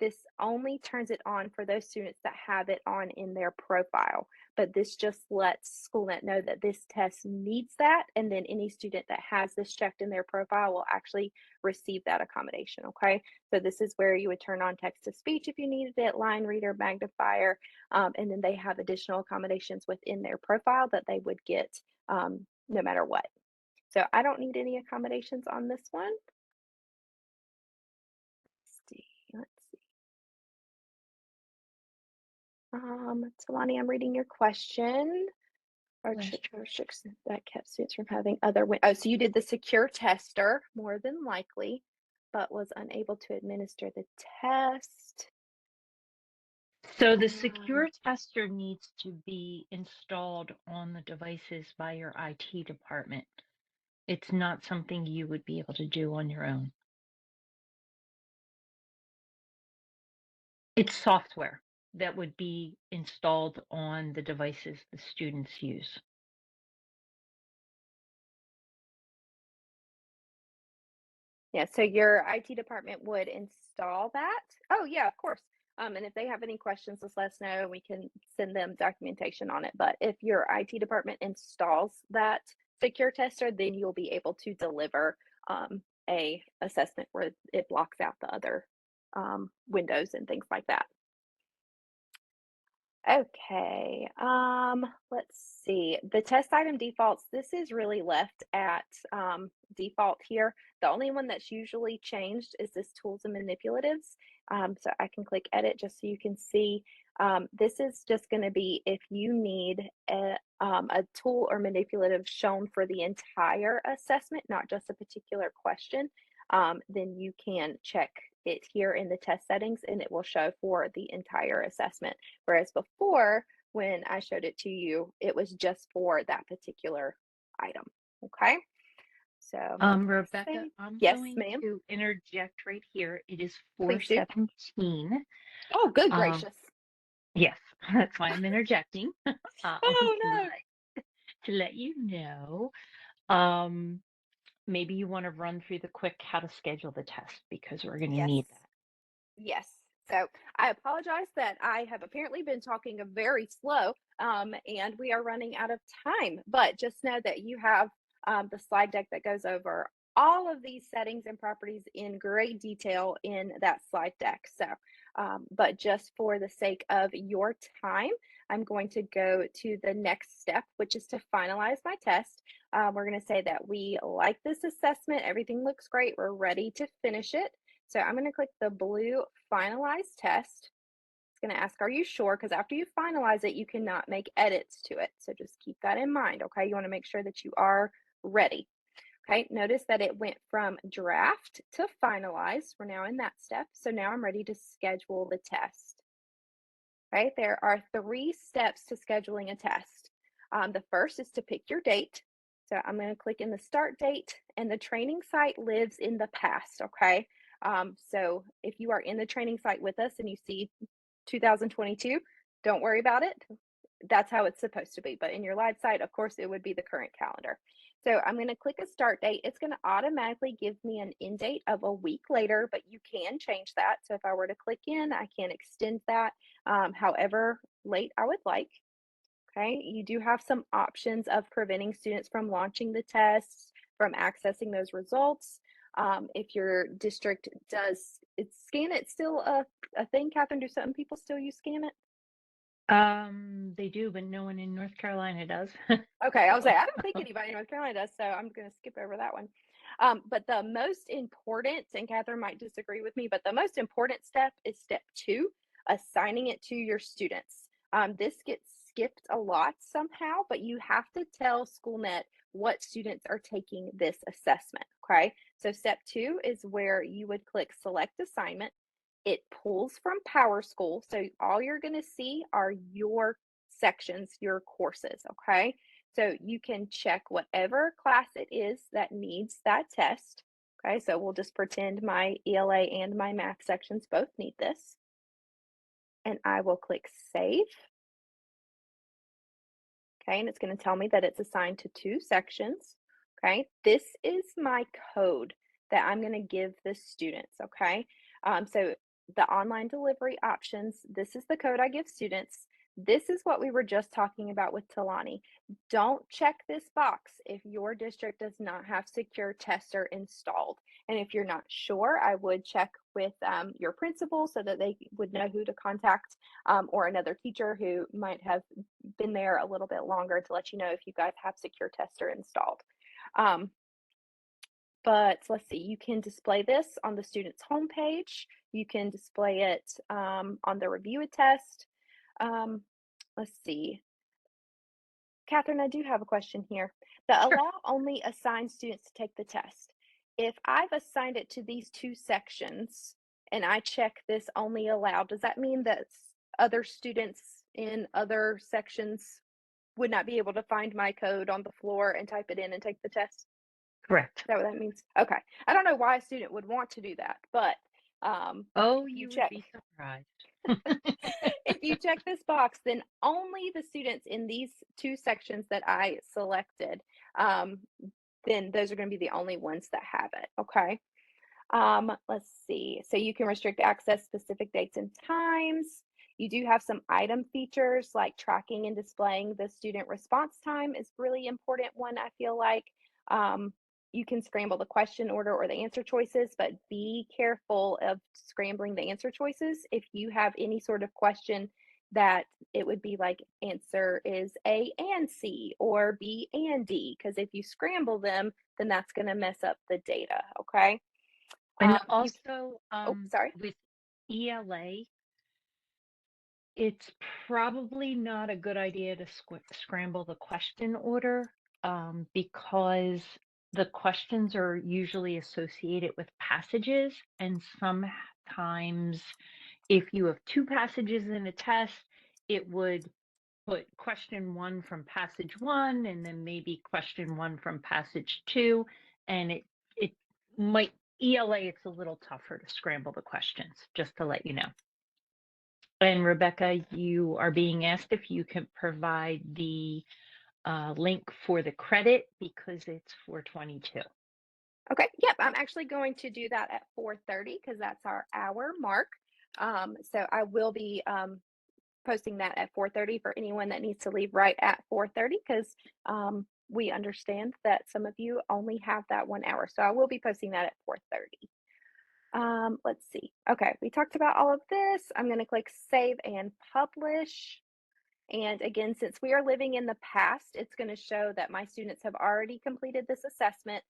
This only turns it on for those students that have it on in their profile. But this just lets Schoolnet know that this test needs that. And then any student that has this checked in their profile will actually receive that accommodation, okay? So this is where you would turn on text to speech if you needed it, line reader, magnifier, and then they have additional accommodations within their profile that they would get no matter what. So I don't need any accommodations on this one. Let's see. Talani, I'm reading your question. Or restrictions that kept students from having other oh, so you did the secure tester more than likely, but was unable to administer the test. So the secure tester needs to be installed on the devices by your IT department. It's not something you would be able to do on your own. It's software that would be installed on the devices the students use. Yeah, so your IT department would install that. Oh, yeah, of course. And if they have any questions, just let us know and we can send them documentation on it. But if your IT department installs that secure tester, then you'll be able to deliver a assessment where it blocks out the other windows and things like that. Okay, let's see. The test item defaults, this is really left at default here. The only one that's usually changed is this tools and manipulatives. So I can click edit just so you can see. This is just going to be if you need a tool or manipulative shown for the entire assessment, not just a particular question, then you can check it here in the test settings and it will show for the entire assessment. Whereas before, when I showed it to you, it was just for that particular item. Okay. So, Rebecca, I'm yes, going ma'am. to interject right here. It is Please do. 4:17. Oh, good gracious. Yes, that's why I'm interjecting. Oh no. To let you know, maybe you want to run through the quick how to schedule the test because we're going to Yes. need that. Yes. So I apologize that I have apparently been talking very slow and we are running out of time, but just know that you have the slide deck that goes over all of these settings and properties in great detail in that slide deck. So, but just for the sake of your time, I'm going to go to the next step, which is to finalize my test. We're going to say that we like this assessment. Everything looks great. We're ready to finish it. So I'm going to click the blue finalize test. It's going to ask, are you sure? Because after you finalize it, you cannot make edits to it. So just keep that in mind, okay? You want to make sure that you are ready. Okay, notice that it went from draft to finalized. We're now in that step. So now I'm ready to schedule the test. Okay, there are 3 steps to scheduling a test. The first is to pick your date. So I'm going to click in the start date and the training site lives in the past, okay? So if you are in the training site with us and you see 2022, don't worry about it. That's how it's supposed to be. But in your live site, of course, it would be the current calendar. So I'm going to click a start date. It's going to automatically give me an end date of a week later, but you can change that. So if I were to click in, I can extend that however late I would like. Okay, you do have some options of preventing students from launching the tests, from accessing those results. If your district does, it's Scan It still a thing, Catherine? Do some people still use Scan It? They do, but no one in North Carolina does. Okay, I was like, I don't think anybody in North Carolina does, so I'm going to skip over that one. But the most important, and Catherine might disagree with me, but the most important step is step 2, assigning it to your students. This gets skipped a lot somehow, but you have to tell Schoolnet what students are taking this assessment. Okay, so step 2 is where you would click select assignment. It pulls from PowerSchool, so all you're going to see are your sections, your courses. Okay, so you can check whatever class it is that needs that test. Okay, so we'll just pretend my ELA and my math sections both need this. And I will click save. Okay, and it's going to tell me that it's assigned to 2 sections. Okay, this is my code that I'm going to give the students. Okay, so the online delivery options, this is the code I give students. This is what we were just talking about with Talani. Don't check this box if your district does not have Secure Tester installed. And if you're not sure, I would check with your principal so that they would know who to contact, or another teacher who might have been there a little bit longer to let you know if you guys have Secure Tester installed. Um, but let's see, you can display this on the student's homepage. You can display it on the review a test. Let's see. Catherine, I do have a question here. The Sure. allow only assigns students to take the test. If I've assigned it to these 2 sections and I check this only allow, does that mean that other students in other sections would not be able to find my code on the floor and type it in and take the test? Correct. Is that what that means? Okay. I don't know why a student would want to do that, but Oh, if you you would check be surprised. if you check this box, then only the students in these 2 sections that I selected, um, then those are going to be the only ones that have it. Okay. Let's see. So you can restrict access specific dates and times. You do have some item features like tracking and displaying the student response time is really important one, I feel like. You can scramble the question order or the answer choices, but be careful of scrambling the answer choices. If you have any sort of question that it would be like answer is A and C or B and D, because if you scramble them, then that's going to mess up the data. Okay. And You also, Oh, sorry. with ELA, it's probably not a good idea to scramble the question order, because the questions are usually associated with passages, and sometimes if you have 2 passages in a test, it would put question 1 from passage 1 and then maybe question 1 from passage 2, and it might ELA, it's a little tougher to scramble the questions, just to let you know. And Rebecca, you are being asked if you can provide the link for the credit because it's 422. Okay, yep, I'm actually going to do that at 4:30 because that's our hour mark. So I will be posting that at 4:30 for anyone that needs to leave right at 4:30 because we understand that some of you only have that 1 hour. So I will be posting that at 4:30. Let's see. Okay, we talked about all of this. I'm going to click save and publish. And again, since we are living in the past, it's going to show that my students have already completed this assessment.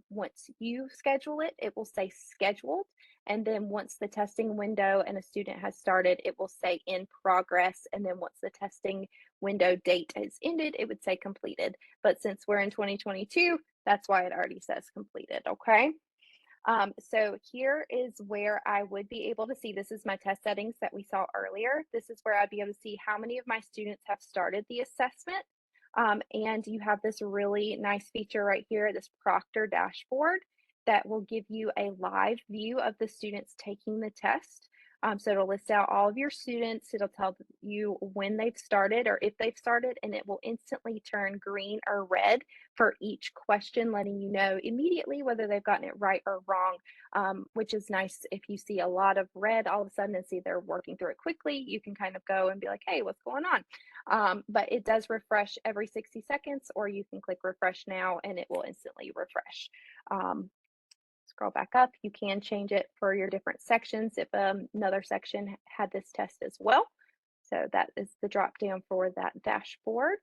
Once you schedule it, it will say scheduled. And then once the testing window and a student has started, it will say in progress. And then once the testing window date is ended, it would say completed. But since we're in 2022, that's why it already says completed. Okay. So here is where I would be able to see, this is my test settings that we saw earlier. This is where I'd be able to see how many of my students have started the assessment. And you have this really nice feature right here, this Proctor dashboard that will give you a live view of the students taking the test. So it'll list out all of your students. It'll tell you when they've started or if they've started, and it will instantly turn green or red for each question, letting you know immediately whether they've gotten it right or wrong, which is nice. If you see a lot of red all of a sudden and see they're working through it quickly, you can kind of go and be like, hey, what's going on? But it does refresh every 60 seconds, or you can click refresh now and it will instantly refresh. Scroll back up, you can change it for your different sections if another section had this test as well. So that is the drop down for that dashboard.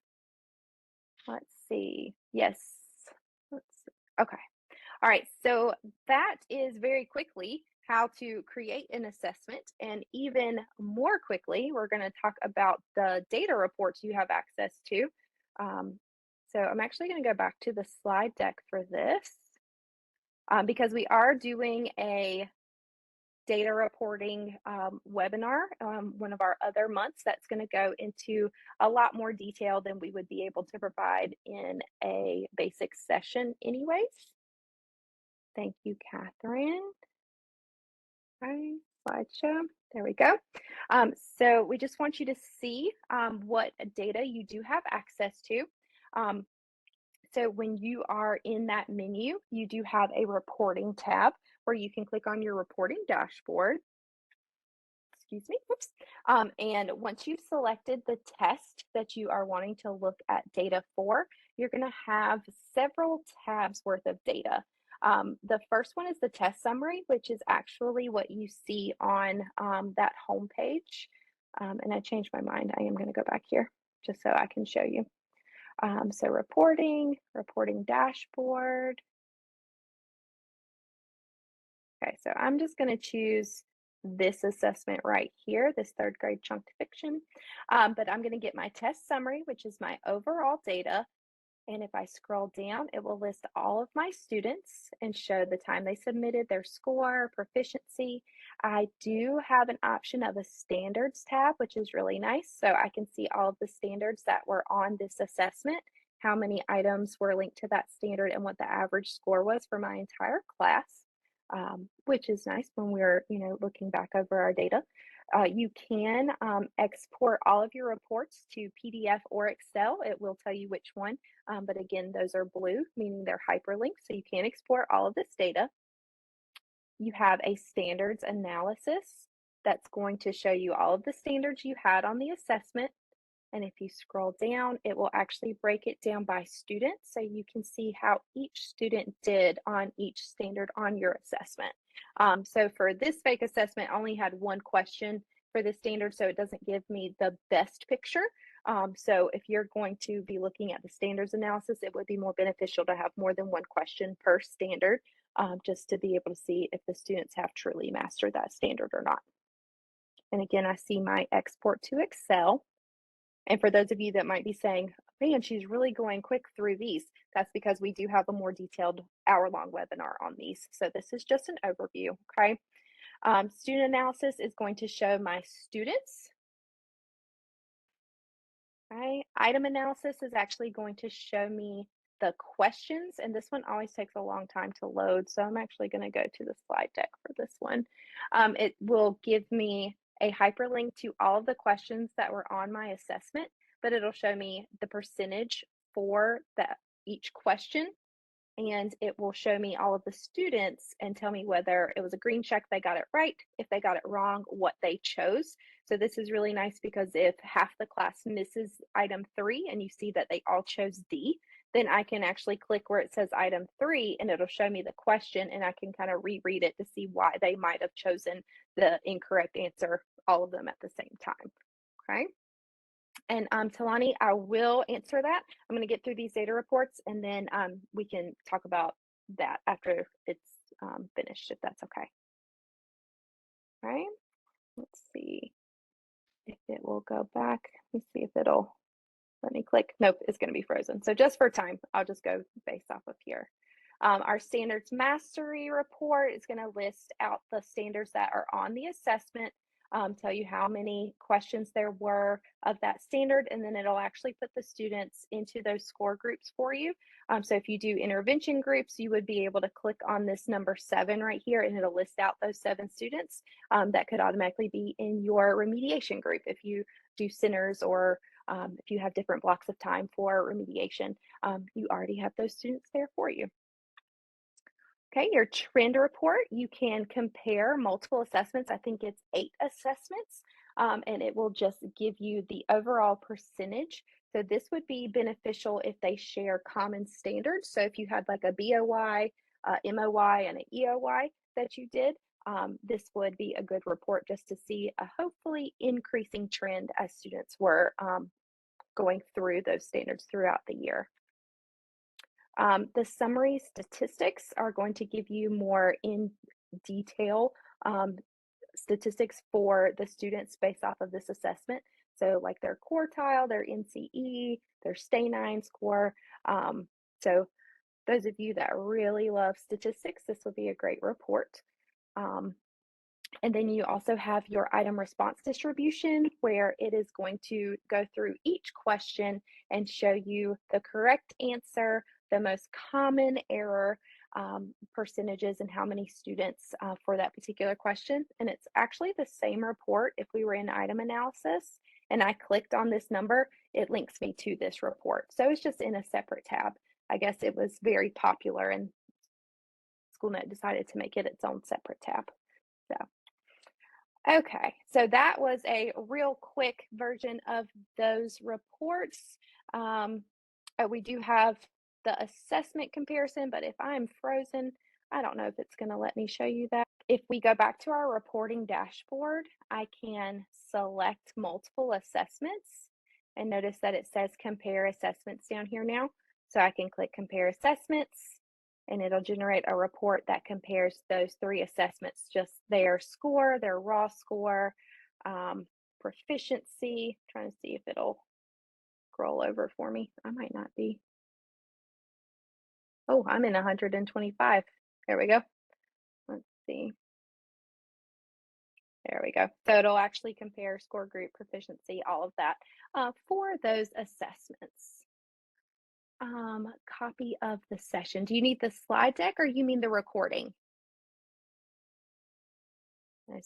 Let's see. Yes. Let's see. Okay. All right. So that is very quickly how to create an assessment. And even more quickly, we're going to talk about the data reports you have access to. So I'm actually going to go back to the slide deck for this because we are doing a data reporting webinar, one of our other months that's going to go into a lot more detail than we would be able to provide in a basic session anyways. Thank you, Catherine. Okay, slideshow. There we go. So we just want you to see what data you do have access to. So when you are in that menu, you do have a reporting tab where you can click on your reporting dashboard. Excuse me, whoops. And once you've selected the test that you are wanting to look at data for, you're going to have several tabs worth of data. The first one is the test summary, which is actually what you see on that home page. And I changed my mind. I am going to go back here just so I can show you. So reporting dashboard. Okay, so I'm just going to choose this assessment right here, this third grade chunked fiction. But I'm going to get my test summary, which is my overall data. And if I scroll down, it will list all of my students and show the time they submitted, their score, proficiency. I do have an option of a standards tab, which is really nice. So I can see all of the standards that were on this assessment, how many items were linked to that standard, and what the average score was for my entire class, which is nice when we're, looking back over our data. You can export all of your reports to PDF or Excel. It will tell you which one. But again, those are blue, meaning they're hyperlinked, so you can export all of this data. You have a standards analysis that's going to show you all of the standards you had on the assessment. And if you scroll down, it will actually break it down by student, so you can see how each student did on each standard on your assessment. So for this fake assessment, I only had one question for this standard, so it doesn't give me the best picture. So if you're going to be looking at the standards analysis, it would be more beneficial to have more than one question per standard, just to be able to see if the students have truly mastered that standard or not. And again, I see my export to Excel. And for those of you that might be saying, man, she's really going quick through these, that's because we do have a more detailed hour-long webinar on these. So this is just an overview, okay? Student analysis is going to show my students. Okay. Item analysis is actually going to show me the questions, and this one always takes a long time to load, so I'm actually going to go to the slide deck for this one. It will give me a hyperlink to all of the questions that were on my assessment, but it'll show me the percentage for each question, and it will show me all of the students and tell me whether it was a green check, they got it right, if they got it wrong, what they chose. So this is really nice because if half the class misses item 3 and you see that they all chose D, then I can actually click where it says item 3 and it'll show me the question, and I can kind of reread it to see why they might have chosen the incorrect answer, all of them at the same time. Okay. And Talani, I will answer that. I'm going to get through these data reports, and then we can talk about that after it's finished, if that's okay. All right. Let's see if it will go back. Let me see if it'll let me click. Nope, it's going to be frozen. So just for time, I'll just go based off of here. Our standards mastery report is going to list out the standards that are on the assessment, tell you how many questions there were of that standard, and then it'll actually put the students into those score groups for you. So if you do intervention groups, you would be able to click on this number 7 right here, and it'll list out those 7 students that could automatically be in your remediation group if you do centers, or if you have different blocks of time for remediation, you already have those students there for you. Okay, your trend report, you can compare multiple assessments. I think it's 8 assessments, and it will just give you the overall percentage. So this would be beneficial if they share common standards. So if you had like a BOY, MOY, and an EOY that you did, this would be a good report just to see a hopefully increasing trend as students were going through those standards throughout the year. The summary statistics are going to give you more in detail statistics for the students based off of this assessment. So like their quartile, their NCE, their Stay 9 score. So those of you that really love statistics, this will be a great report. And then you also have your item response distribution, where it is going to go through each question and show you the correct answer, the most common error percentages, and how many students for that particular question. And it's actually the same report. If we were in item analysis and I clicked on this number, it links me to this report. So it's just in a separate tab. I guess it was very popular and Schoolnet decided to make it its own separate tab. So, okay, so that was a real quick version of those reports. We do have the assessment comparison, but if I'm frozen, I don't know if it's going to let me show you that. If we go back to our reporting dashboard, I can select multiple assessments and notice that it says compare assessments down here now. So I can click compare assessments and it'll generate a report that compares those 3 assessments, just their score, their raw score, proficiency. Trying to see if it'll scroll over for me. I might not be. Oh, I'm in 125. There we go. Let's see. There we go. So it'll actually compare score group, proficiency, all of that for those assessments. Copy of the session. Do you need the slide deck or you mean the recording?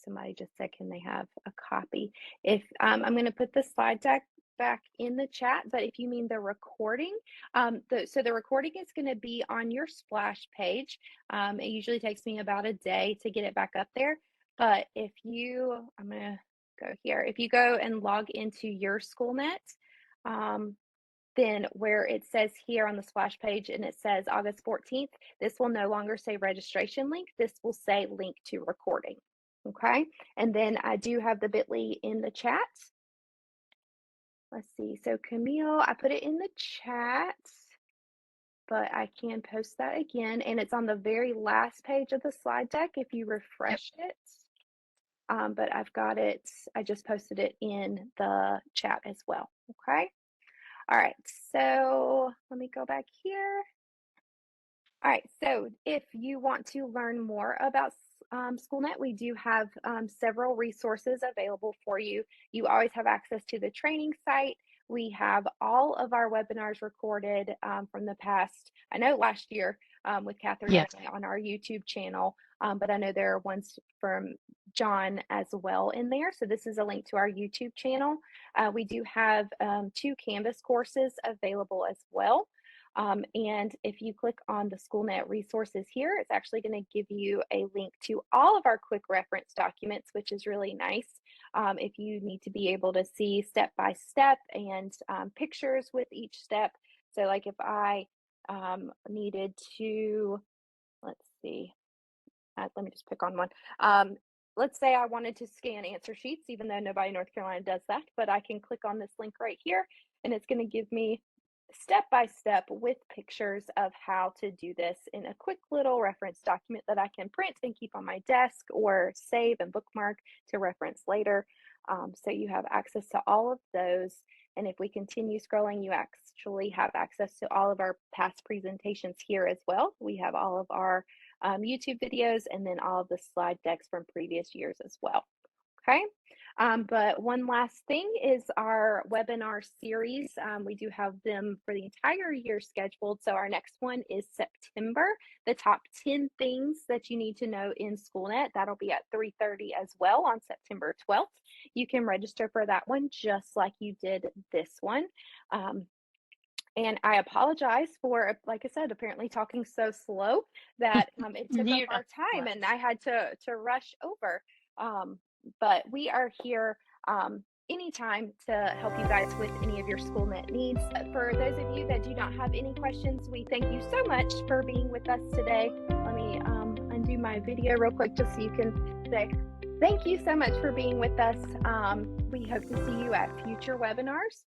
Somebody just said, can they have a copy? If I'm going to put the slide deck back in the chat, but if you mean the recording, so the recording is going to be on your splash page. It usually takes me about a day to get it back up there. But if you, I'm going to go here. If you go and log into your Schoolnet, then where it says here on the splash page and it says August 14th, this will no longer say registration link. This will say link to recording. Okay. And then I do have the bit.ly in the chat. Let's see. So Camille, I put it in the chat, but I can post that again. And it's on the very last page of the slide deck if you refresh it. But I've got it, I just posted it in the chat as well. Okay. All right, so let me go back here. All right, so if you want to learn more about Schoolnet, we do have several resources available for you. You always have access to the training site. We have all of our webinars recorded from the past, I know last year with Catherine Yes. on our YouTube channel, but I know there are ones from John as well in there. So this is a link to our YouTube channel. We do have 2 Canvas courses available as well. And if you click on the Schoolnet resources here, it's actually going to give you a link to all of our quick reference documents, which is really nice. If you need to be able to see step by step and pictures with each step. So like if I needed to, let's see, let me just pick on one. Let's say I wanted to scan answer sheets, even though nobody in North Carolina does that, but I can click on this link right here and it's going to give me step by step with pictures of how to do this in a quick little reference document that I can print and keep on my desk or save and bookmark to reference later. So you have access to all of those. And if we continue scrolling, you actually have access to all of our past presentations here as well. We have all of our YouTube videos and then all of the slide decks from previous years as well. Okay. But one last thing is our webinar series. We do have them for the entire year scheduled. So our next one is September, the top 10 things that you need to know in Schoolnet. That'll be at 3:30 as well on September 12th. You can register for that one just like you did this one. And I apologize for, like I said, apparently talking so slow that it took up our time and I had to rush over. But we are here anytime to help you guys with any of your Schoolnet needs. For those of you that do not have any questions, we thank you so much for being with us today. Let me undo my video real quick just so you can say thank you so much for being with us. We hope to see you at future webinars.